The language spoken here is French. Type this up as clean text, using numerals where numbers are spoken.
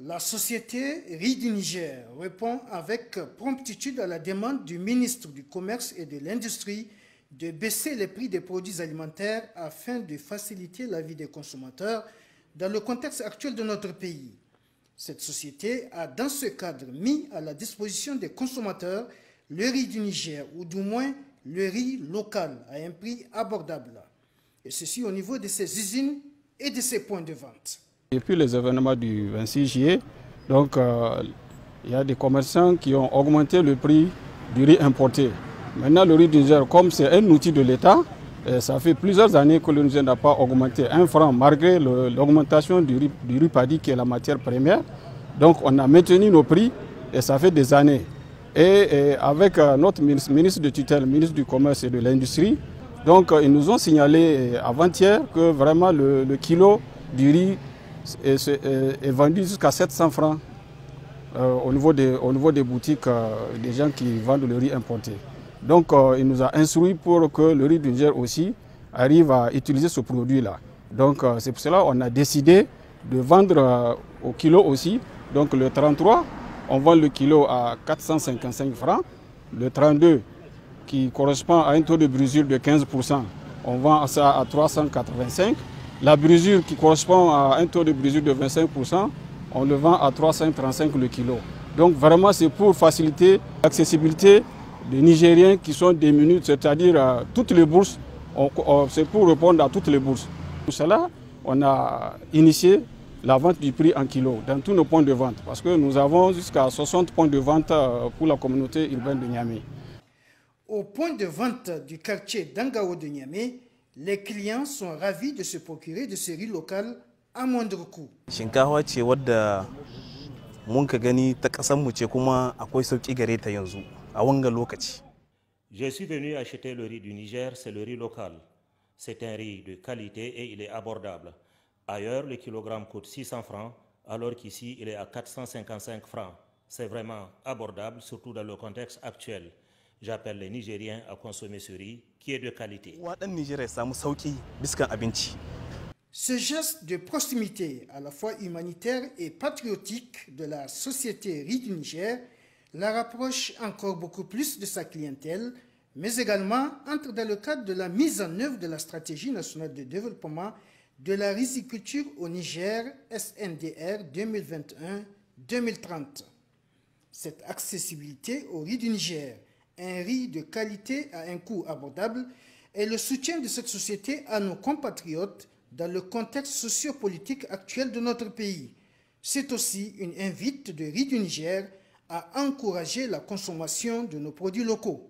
La société Riz du Niger répond avec promptitude à la demande du ministre du Commerce et de l'Industrie de baisser les prix des produits alimentaires afin de faciliter la vie des consommateurs dans le contexte actuel de notre pays. Cette société a dans ce cadre mis à la disposition des consommateurs le riz du Niger, ou du moins le riz local à un prix abordable. Et ceci au niveau de ses usines et de ses points de vente. Depuis les événements du 26 juillet, donc, il y a des commerçants qui ont augmenté le prix du riz importé. Maintenant, le riz du Niger, comme c'est un outil de l'État, ça fait plusieurs années que le Niger n'a pas augmenté 1 franc, malgré l'augmentation du riz paddy qui est la matière première. Donc on a maintenu nos prix et ça fait des années. Et avec notre ministre de tutelle, ministre du Commerce et de l'Industrie, donc ils nous ont signalé avant-hier que vraiment le kilo du riz est vendu jusqu'à 700 francs au niveau des boutiques des gens qui vendent le riz importé. Donc il nous a instruit pour que le riz du Niger aussi arrive à utiliser ce produit-là. Donc c'est pour cela qu'on a décidé de vendre au kilo aussi. Donc le 33, on vend le kilo à 455 francs. Le 32, qui correspond à un taux de brisure de 15%, on vend ça à 385. La brisure qui correspond à un taux de brisure de 25%, on le vend à 335 le kilo. Donc vraiment c'est pour faciliter l'accessibilité des Nigériens qui sont démunis, c'est-à-dire toutes les bourses, c'est pour répondre à toutes les bourses. Pour cela, on a initié la vente du prix en kilo dans tous nos points de vente, parce que nous avons jusqu'à 60 points de vente pour la communauté urbaine de Niamey. Au point de vente du quartier d'Angao de Niamey, les clients sont ravis de se procurer de ce riz local à moindre coût. Shinkafa ce wadda mun ka gani ta kasan mu ce kuma akwai sauki gare ta yanzu a wanga lokaci. Je suis venu acheter le riz du Niger, c'est le riz local. C'est un riz de qualité et il est abordable. Ailleurs, le kilogramme coûte 600 francs, alors qu'ici, il est à 455 francs. C'est vraiment abordable, surtout dans le contexte actuel. J'appelle les Nigériens à consommer ce riz qui est de qualité. Ce geste de proximité, à la fois humanitaire et patriotique de la société Riz du Niger, la rapproche encore beaucoup plus de sa clientèle, mais également entre dans le cadre de la mise en œuvre de la stratégie nationale de développement de la riziculture au Niger, SNDR 2021-2030. Cette accessibilité au riz du Niger, un riz de qualité à un coût abordable, est le soutien de cette société à nos compatriotes dans le contexte sociopolitique actuel de notre pays. C'est aussi une invite de Riz du Niger à encourager la consommation de nos produits locaux.